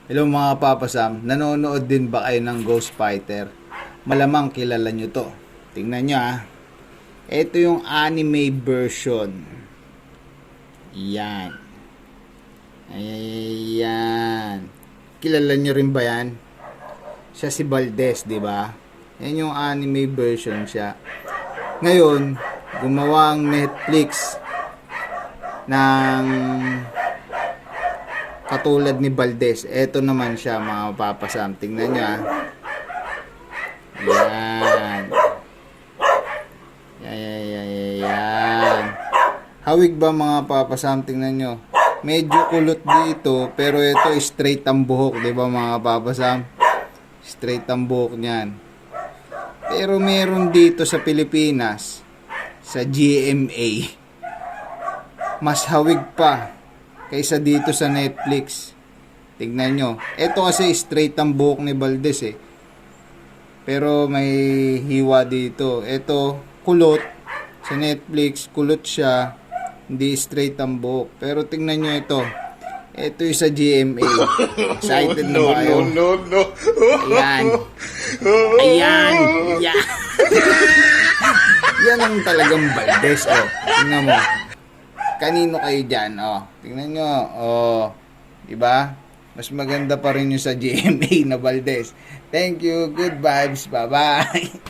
Hello mga papasam, nanonood din ba kayo ng Ghost Fighter? Malamang kilala nyo to. Tingnan nyo Ito yung anime version. Yan. Ayan. Kilala nyo rin ba yan? Siya si Valdez, di ba? Yan yung anime version siya. Ngayon, gumawa ang Netflix ng katulad ni Valdez. Ito naman siya mga papasam. Tingnan nyo Yan. Yan. Hawig ba mga papasam? Tingnan nyo. Medyo kulot dito. Pero ito straight ang buhok. Diba mga papasam? Straight ang buhok niyan. Pero meron dito sa Pilipinas, sa GMA, mas hawig pa kaysa dito sa Netflix. Tignan nyo. Ito kasi straight ang buhok ni Valdez Pero may hiwa dito. Ito, kulot. Sa Netflix, kulot siya. Hindi straight ang buhok. Pero tingnan nyo ito. Ito yung sa GMA. Excited na ba kayo? No. Ayan. Ayan. Yan. Yan ang talagang Valdez. Tingnan mo. Kanino kayo dyan? Tingnan nyo. Diba? Mas maganda pa rin yung sa GMA na Valdez. Thank you. Good vibes. Bye-bye.